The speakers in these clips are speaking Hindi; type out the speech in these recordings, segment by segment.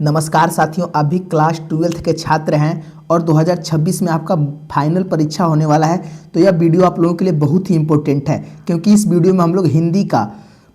नमस्कार साथियों, आप भी क्लास 12th के छात्र हैं और 2026 में आपका फाइनल परीक्षा होने वाला है। तो यह वीडियो आप लोगों के लिए बहुत ही इंपॉर्टेंट है, क्योंकि इस वीडियो में हम लोग हिंदी का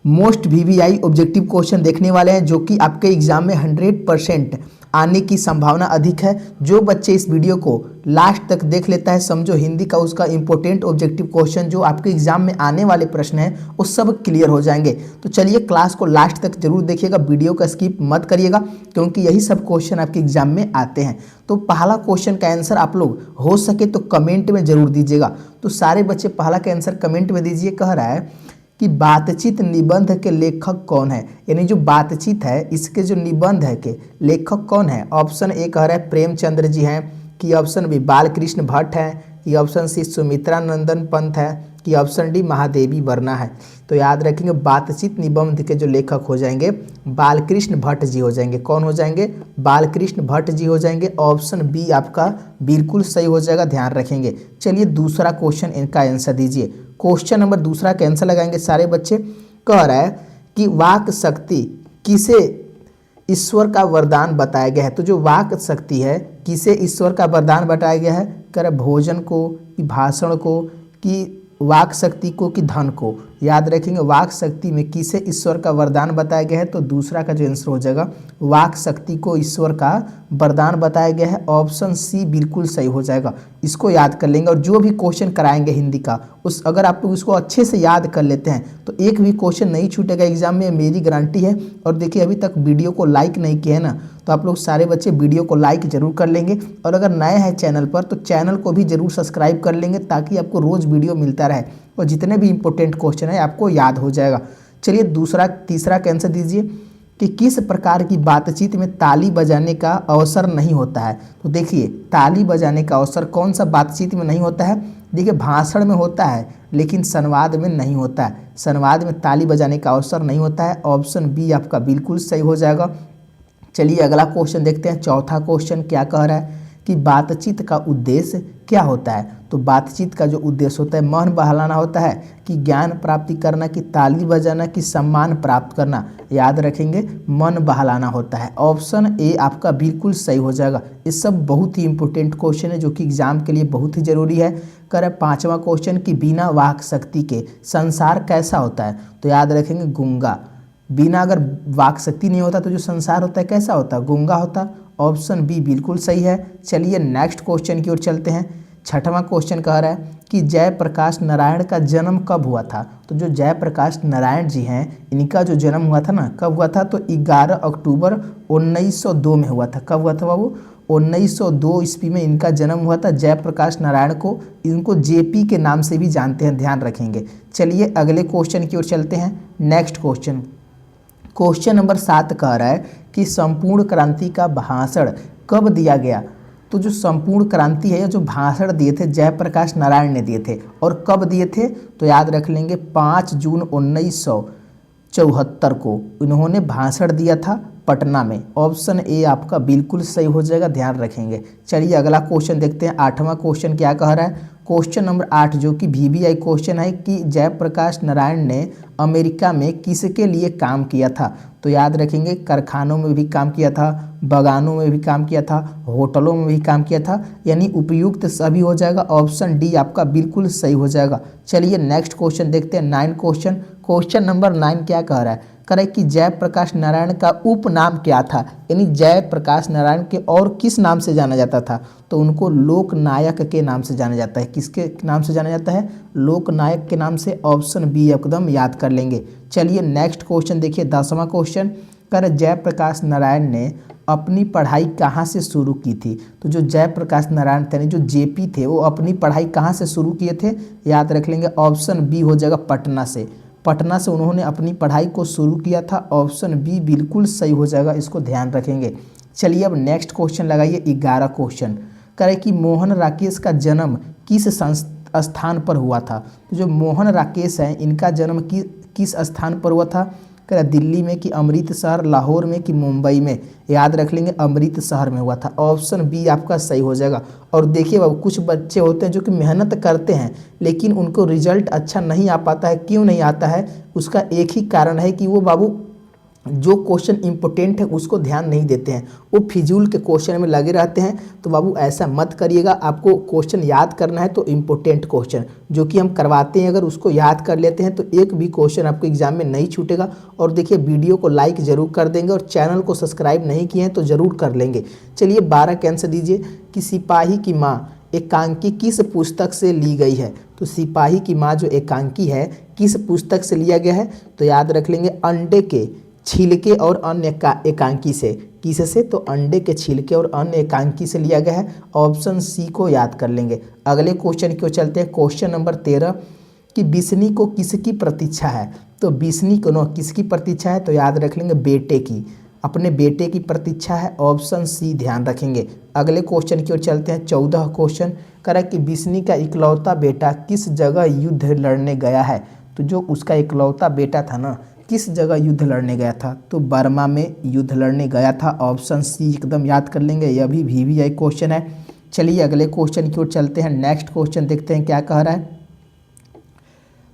मोस्ट वीवीआई ऑब्जेक्टिव क्वेश्चन देखने वाले हैं, जो कि आपके एग्जाम में 100% आने की संभावना अधिक है। जो बच्चे इस वीडियो को लास्ट तक देख लेता है, समझो हिंदी का उसका इंपॉर्टेंट ऑब्जेक्टिव क्वेश्चन जो आपके एग्जाम में आने वाले प्रश्न हैं वो सब क्लियर हो जाएंगे। तो चलिए क्लास को लास्ट तक जरूर देखिएगा, वीडियो का स्किप मत करिएगा, क्योंकि यही सब क्वेश्चन आपके एग्जाम में आते हैं। तो पहला क्वेश्चन का आंसर आप लोग हो सके तो कमेंट में जरूर दीजिएगा। तो सारे बच्चे पहला का आंसर कमेंट में दीजिए। कह रहा है कि बातचीत निबंध के लेखक कौन है, यानी जो बातचीत है इसके जो निबंध है के लेखक कौन है। ऑप्शन ए कह रहा है प्रेमचंद्र जी हैं, कि ऑप्शन बी बालकृष्ण भट्ट है, कि ऑप्शन सी सुमित्रा नंदन पंत है, कि ऑप्शन डी महादेवी वर्मा है। तो याद रखेंगे बातचीत निबंध के जो लेखक हो जाएंगे बालकृष्ण भट्ट जी हो जाएंगे। कौन हो जाएंगे? बालकृष्ण भट्ट जी हो जाएंगे। ऑप्शन बी आपका बिल्कुल सही हो जाएगा, ध्यान रखेंगे। चलिए दूसरा क्वेश्चन इनका आंसर दीजिए। क्वेश्चन नंबर दूसरा का आंसर लगाएंगे सारे बच्चे। कह रहा है कि वाक शक्ति किसे ईश्वर का वरदान बताया गया है। तो जो वाक शक्ति है किसे ईश्वर का वरदान बताया गया है? कह रहा है भोजन को, कि भाषण को, कि वाक शक्ति को, कि धन को। याद रखेंगे वाक शक्ति में किसे ईश्वर का वरदान बताया गया है, तो दूसरा का जो आंसर हो जाएगा वाक शक्ति को ईश्वर का वरदान बताया गया है। ऑप्शन सी बिल्कुल सही हो जाएगा। इसको याद कर लेंगे, और जो भी क्वेश्चन कराएंगे हिंदी का उस अगर आप लोग उसको अच्छे से याद कर लेते हैं तो एक भी क्वेश्चन नहीं छूटेगा एग्जाम में, मेरी गारंटी है। और देखिए अभी तक वीडियो को लाइक नहीं किया है ना, तो आप लोग सारे बच्चे वीडियो को लाइक जरूर कर लेंगे, और अगर नए हैं चैनल पर तो चैनल को भी जरूर सब्सक्राइब कर लेंगे, ताकि आपको रोज़ वीडियो मिलता रहे और जितने भी इंपॉर्टेंट क्वेश्चन है आपको याद हो जाएगा। चलिए तीसरा का आंसर दीजिए कि किस प्रकार की बातचीत में ताली बजाने का अवसर नहीं होता है। तो देखिए ताली बजाने का अवसर कौन सा बातचीत में नहीं होता है? देखिए भाषण में होता है, लेकिन संवाद में नहीं होता है। संवाद में ताली बजाने का अवसर नहीं होता है। ऑप्शन बी आपका बिल्कुल सही हो जाएगा। चलिए अगला क्वेश्चन देखते हैं। चौथा क्वेश्चन क्या कह रहा है कि बातचीत का उद्देश्य क्या होता है। तो बातचीत का जो उद्देश्य होता है मन बहलाना होता है, कि ज्ञान प्राप्ति करना, कि ताली बजाना, कि सम्मान प्राप्त करना। याद रखेंगे मन बहलाना होता है। ऑप्शन ए आपका बिल्कुल सही हो जाएगा। ये सब बहुत ही इंपॉर्टेंट क्वेश्चन है जो कि एग्जाम के लिए बहुत ही जरूरी है। करें पांचवा क्वेश्चन कि बिना वाक शक्ति के संसार कैसा होता है। तो याद रखेंगे गूंगा। बिना अगर वाक शक्ति नहीं होता तो जो संसार होता है कैसा होता है? गूंगा होता। ऑप्शन बी बिल्कुल सही है। चलिए नेक्स्ट क्वेश्चन की ओर चलते हैं। छठवां क्वेश्चन कह रहा है कि जयप्रकाश नारायण का जन्म कब हुआ था। तो जो जयप्रकाश नारायण जी हैं इनका जो जन्म हुआ था ना, कब हुआ था? तो 11 अक्टूबर 1902 में हुआ था। कब हुआ था बाबू? 1902 ईस्वी में इनका जन्म हुआ था। जयप्रकाश नारायण को इनको जेपी के नाम से भी जानते हैं, ध्यान रखेंगे। चलिए अगले क्वेश्चन की ओर चलते हैं। नेक्स्ट क्वेश्चन नंबर 7 कह रहा है कि संपूर्ण क्रांति का भाषण कब दिया गया। तो जो संपूर्ण क्रांति है, जो भाषण दिए थे जयप्रकाश नारायण ने दिए थे, और कब दिए थे? तो याद रख लेंगे 5 जून 1974 को इन्होंने भाषण दिया था पटना में। ऑप्शन ए आपका बिल्कुल सही हो जाएगा, ध्यान रखेंगे। चलिए अगला क्वेश्चन देखते हैं। 8वां क्वेश्चन क्या कह रहा है? क्वेश्चन नंबर 8 जो कि वीवीआई क्वेश्चन है कि जयप्रकाश नारायण ने अमेरिका में किसके लिए काम किया था। तो याद रखेंगे कारखानों में भी काम किया था, बागानों में भी काम किया था, होटलों में भी काम किया था, यानी उपयुक्त सभी हो जाएगा। ऑप्शन डी आपका बिल्कुल सही हो जाएगा। चलिए नेक्स्ट क्वेश्चन देखते हैं। 9 क्वेश्चन नंबर 9 क्या कह रहा है? कह रहा है कि जयप्रकाश नारायण का उपनाम क्या था, यानी जयप्रकाश नारायण के और किस नाम से जाना जाता था। तो उनको लोकनायक के नाम से जाना जाता है। किसके नाम से जाना जाता है? लोकनायक के नाम से। ऑप्शन बी एकदम याद कर लेंगे। चलिए नेक्स्ट क्वेश्चन देखिए। 10वां क्वेश्चन कह रहा है जयप्रकाश नारायण ने अपनी पढ़ाई कहाँ से शुरू की थी। तो जो जयप्रकाश नारायण थे जो जेपी थे वो अपनी पढ़ाई कहाँ से शुरू किए थे? याद रख लेंगे ऑप्शन बी हो जाएगा पटना से। पटना से उन्होंने अपनी पढ़ाई को शुरू किया था। ऑप्शन बी बिल्कुल सही हो जाएगा, इसको ध्यान रखेंगे। चलिए अब नेक्स्ट क्वेश्चन लगाइए। 11 क्वेश्चन कह रहे कि मोहन राकेश का जन्म किस स्थान पर हुआ था। तो जो मोहन राकेश हैं इनका जन्म किस स्थान पर हुआ था? कह रहा दिल्ली में, कि अमृतसर, लाहौर में, कि मुंबई में। याद रख लेंगे अमृतसर में हुआ था। ऑप्शन बी आपका सही हो जाएगा। और देखिए बाबू कुछ बच्चे होते हैं जो कि मेहनत करते हैं लेकिन उनको रिजल्ट अच्छा नहीं आ पाता है। क्यों नहीं आता है? उसका एक ही कारण है कि वो बाबू जो क्वेश्चन इंपॉर्टेंट है उसको ध्यान नहीं देते हैं, वो फिजूल के क्वेश्चन में लगे रहते हैं। तो बाबू ऐसा मत करिएगा, आपको क्वेश्चन याद करना है तो इंपॉर्टेंट क्वेश्चन जो कि हम करवाते हैं अगर उसको याद कर लेते हैं तो एक भी क्वेश्चन आपको एग्जाम में नहीं छूटेगा। और देखिए वीडियो को लाइक ज़रूर कर देंगे और चैनल को सब्सक्राइब नहीं किए हैं तो ज़रूर कर लेंगे। चलिए 12 का आंसर दीजिए कि सिपाही की माँ एकांकी किस पुस्तक से ली गई है। तो सिपाही की माँ जो एकांकी है किस पुस्तक से लिया गया है, तो याद रख लेंगे अंडे के छिलके और अन्य एकांकी से। किससे, तो अंडे के छिलके और अन्य एकांकी से लिया गया है। ऑप्शन सी को याद कर लेंगे। अगले क्वेश्चन की ओर चलते हैं। क्वेश्चन नंबर 13 कि बिस्नी को किसकी प्रतीक्षा है। तो बिस्नी को किसकी प्रतीक्षा है, तो याद रख लेंगे बेटे की, अपने बेटे की प्रतीक्षा है। ऑप्शन सी ध्यान रखेंगे। अगले क्वेश्चन की ओर चलते हैं। 14 क्वेश्चन करा कि बिस्नी का इकलौता बेटा किस जगह युद्ध लड़ने गया है। तो जो उसका इकलौता बेटा था ना, किस जगह युद्ध लड़ने गया था, तो बर्मा में युद्ध लड़ने गया था। ऑप्शन सी एकदम याद कर लेंगे, यह भी VVI क्वेश्चन है। चलिए अगले क्वेश्चन की ओर चलते हैं। नेक्स्ट क्वेश्चन देखते हैं क्या कह रहा है।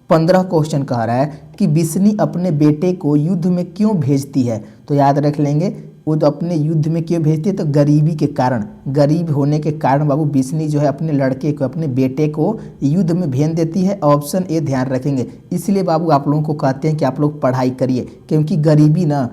15 क्वेश्चन कह रहा है कि बिस्नी अपने बेटे को युद्ध में क्यों भेजती है। तो याद रख लेंगे वो तो अपने युद्ध में क्यों भेजती है, तो गरीबी के कारण, गरीब होने के कारण बाबू बिस्नी जो है अपने लड़के को, अपने बेटे को युद्ध में भेज देती है। ऑप्शन ए ध्यान रखेंगे। इसलिए बाबू आप लोगों को कहते हैं कि आप लोग पढ़ाई करिए, क्योंकि गरीबी ना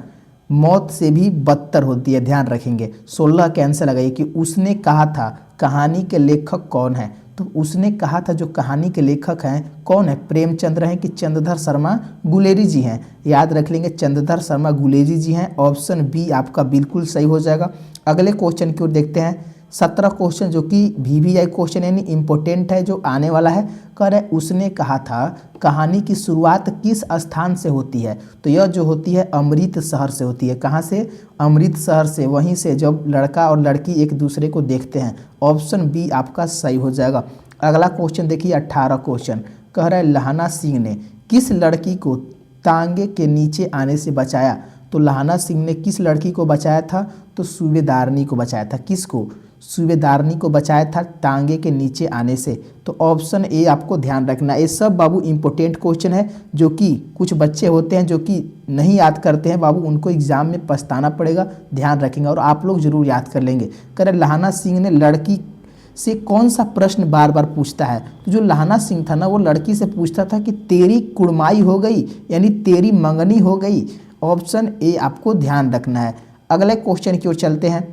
मौत से भी बदतर होती है, ध्यान रखेंगे। 16 का आंसर लगाइए कि उसने कहा था कहानी के लेखक कौन है। तो उसने कहा था जो कहानी के लेखक हैं कौन है, प्रेमचंद्र हैं कि चंद्रधर शर्मा गुलेरी जी हैं। याद रख लेंगे चंद्रधर शर्मा गुलेरी जी हैं। ऑप्शन बी आपका बिल्कुल सही हो जाएगा। अगले क्वेश्चन की ओर देखते हैं। 17 क्वेश्चन जो कि VVI क्वेश्चन यानी इंपॉर्टेंट है, जो आने वाला है। कह रहे उसने कहा था कहानी की शुरुआत किस स्थान से होती है। तो यह जो होती है अमृत शहर से होती है। कहाँ से, अमृत शहर से, वहीं से जब लड़का और लड़की एक दूसरे को देखते हैं। ऑप्शन बी आपका सही हो जाएगा। अगला क्वेश्चन देखिए 18 क्वेश्चन कह रहा है लहाना सिंह ने किस लड़की को तांगे के नीचे आने से बचाया। तो लहाना सिंह ने किस लड़की को बचाया था, तो सूबेदारनी को बचाया था। किसको, सूबेदारनी को बचाया था टांगे के नीचे आने से। तो ऑप्शन ए आपको ध्यान रखना। ये सब बाबू इंपॉर्टेंट क्वेश्चन है जो कि कुछ बच्चे होते हैं जो कि नहीं याद करते हैं बाबू, उनको एग्जाम में पछताना पड़ेगा, ध्यान रखेंगे। और आप लोग जरूर याद कर लेंगे। कह रहे लहाना सिंह ने लड़की से कौन सा प्रश्न बार बार पूछता है। तो जो लहाना सिंह था ना वो लड़की से पूछता था कि तेरी कुड़माई हो गई, यानी तेरी मंगनी हो गई। ऑप्शन ए आपको ध्यान रखना है। अगले क्वेश्चन की ओर चलते हैं।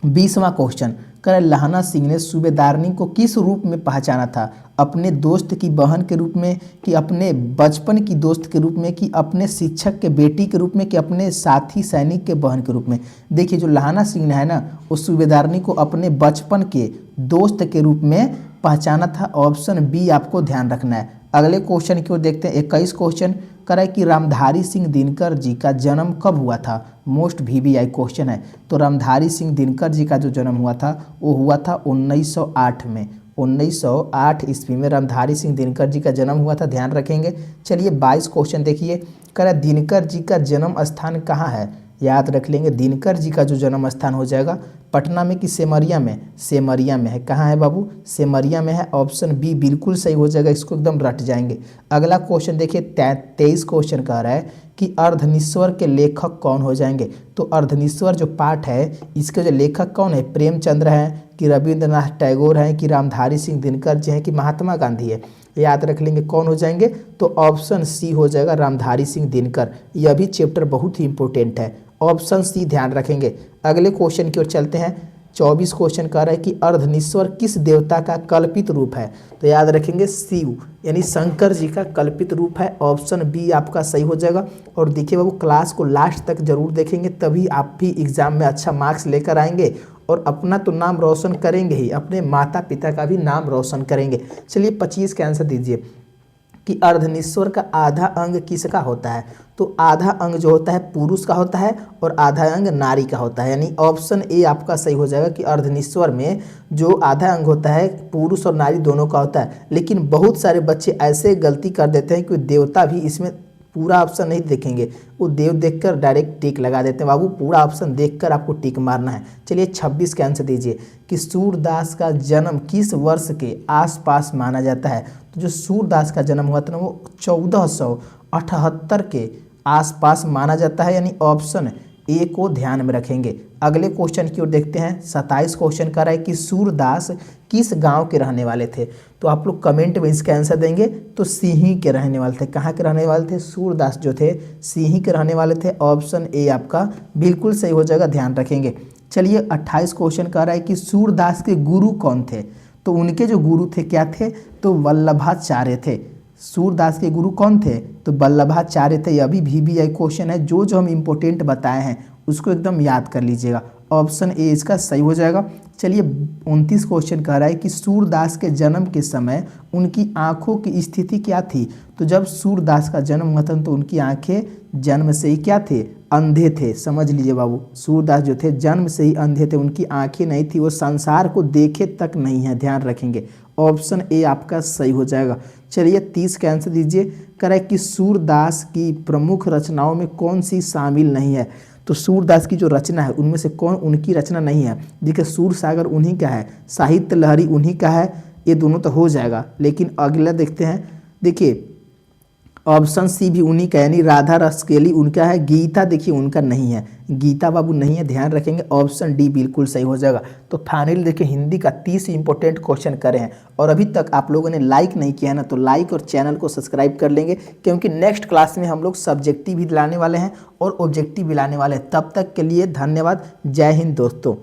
20वां क्वेश्चन कह लहाना सिंह ने सूबेदारनी को किस रूप में पहचाना था, अपने दोस्त की बहन के रूप में, कि अपने बचपन की दोस्त के रूप में, कि अपने शिक्षक के बेटी के रूप में, कि अपने साथी सैनिक के बहन के रूप में। देखिए जो लहाना सिंह है ना वो सूबेदारनी को अपने बचपन के दोस्त के रूप में पहचाना था। ऑप्शन बी आपको ध्यान रखना है। अगले क्वेश्चन की ओर देखते हैं। 21 क्वेश्चन करा कि रामधारी सिंह दिनकर जी का जन्म कब हुआ था। मोस्ट VVI क्वेश्चन है। तो रामधारी सिंह दिनकर जी का जो जन्म हुआ था वो हुआ था 1908 में। 1908 ईस्वी में रामधारी सिंह दिनकर जी का जन्म हुआ था, ध्यान रखेंगे। चलिए 22 क्वेश्चन देखिए। करा दिनकर जी का जन्म स्थान कहाँ है। याद रख लेंगे दिनकर जी का जो जन्म स्थान हो जाएगा पटना में कि सेमरिया में, सेमरिया में है। कहाँ है बाबू, सेमरिया में है। ऑप्शन बी बिल्कुल सही हो जाएगा, इसको एकदम रट जाएंगे। अगला क्वेश्चन देखिए 23 क्वेश्चन कह रहा है कि अर्धनिस्वर के लेखक कौन हो जाएंगे। तो अर्धनिस्वर जो पाठ है इसके जो लेखक कौन है, प्रेमचंद्र हैं कि रविंद्रनाथ टैगोर हैं कि रामधारी सिंह दिनकर जी हैं कि महात्मा गांधी है। याद रख लेंगे कौन हो जाएंगे, तो ऑप्शन सी हो जाएगा रामधारी सिंह दिनकर। यह भी चैप्टर बहुत ही इंपॉर्टेंट है, ऑप्शन सी ध्यान रखेंगे। अगले क्वेश्चन की ओर चलते हैं। 24 क्वेश्चन कह रहा है कि अर्धनिस्वर किस देवता का कल्पित रूप है। तो याद रखेंगे शिव यानी शंकर जी का कल्पित रूप है। ऑप्शन बी आपका सही हो जाएगा। और देखिए बाबू क्लास को लास्ट तक जरूर देखेंगे, तभी आप भी एग्जाम में अच्छा मार्क्स लेकर आएंगे और अपना तो नाम रोशन करेंगे ही, अपने माता पिता का भी नाम रोशन करेंगे। चलिए 25 का आंसर दीजिए कि अर्धनिस्वर का आधा अंग किसका होता है। तो आधा अंग जो होता है पुरुष का होता है और आधा अंग नारी का होता है। यानी ऑप्शन ए आपका सही हो जाएगा कि अर्धनिस्वर में जो आधा अंग होता है पुरुष और नारी दोनों का होता है। लेकिन बहुत सारे बच्चे ऐसे गलती कर देते हैं कि देवता भी इसमें पूरा ऑप्शन नहीं देखेंगे, वो देव देखकर डायरेक्ट टिक लगा देते हैं। बाबू पूरा ऑप्शन देखकर आपको टिक मारना है। चलिए 26 का आंसर दीजिए कि सूरदास का जन्म किस वर्ष के आसपास माना जाता है। तो जो सूरदास का जन्म हुआ था ना वो 1478 के आसपास माना जाता है, यानी ऑप्शन ए को ध्यान में रखेंगे। अगले क्वेश्चन की ओर देखते हैं। 27 क्वेश्चन कर रहा है कि सूरदास किस गांव के रहने वाले थे। तो आप लोग कमेंट में इसका आंसर देंगे। तो सिही के रहने वाले थे। कहाँ के रहने वाले थे? सूरदास जो थे सिही के रहने वाले थे। ऑप्शन ए आपका बिल्कुल सही हो जाएगा, ध्यान रखेंगे। चलिए 28 क्वेश्चन कर रहा है कि सूरदास के गुरु कौन थे। तो उनके जो गुरु थे क्या थे? तो वल्लभाचार्य थे। सूरदास के गुरु कौन थे? तो वल्लभाचार्य थे। यह भी VBI क्वेश्चन है। जो हम इम्पोर्टेंट बताए हैं उसको एकदम याद कर लीजिएगा। ऑप्शन ए इसका सही हो जाएगा। चलिए 29 क्वेश्चन कह रहा है कि सूरदास के जन्म के समय उनकी आंखों की स्थिति क्या थी। तो जब सूरदास का जन्म हुआ था तो उनकी आंखें जन्म से ही क्या थे? अंधे थे। समझ लीजिए बाबू, सूरदास जो थे जन्म से ही अंधे थे, उनकी आंखें नहीं थी, वो संसार को देखे तक नहीं है, ध्यान रखेंगे। ऑप्शन ए आपका सही हो जाएगा। चलिए 30 का आंसर दीजिए। कह रहा है कि सूरदास की प्रमुख रचनाओं में कौन सी शामिल नहीं है। तो सूरदास की जो रचना है उनमें से कौन उनकी रचना नहीं है। देखिए सूर सागर उन्हीं का है, साहित्य लहरी उन्हीं का है, ये दोनों तो हो जाएगा। लेकिन अगला देखते हैं। देखिए ऑप्शन सी भी उन्हीं का, यानी राधा रसकेली उनका है। गीता देखिए उनका नहीं है, गीता बाबू नहीं है, ध्यान रखेंगे। ऑप्शन डी बिल्कुल सही हो जाएगा। तो फाइनली देखिए हिंदी का 30 इंपॉर्टेंट क्वेश्चन करे हैं और अभी तक आप लोगों ने लाइक नहीं किया है ना, तो लाइक और चैनल को सब्सक्राइब कर लेंगे, क्योंकि नेक्स्ट क्लास में हम लोग सब्जेक्टिव भी लाने वाले हैं और ऑब्जेक्टिव भी लाने वाले हैं। तब तक के लिए धन्यवाद। जय हिंद दोस्तों।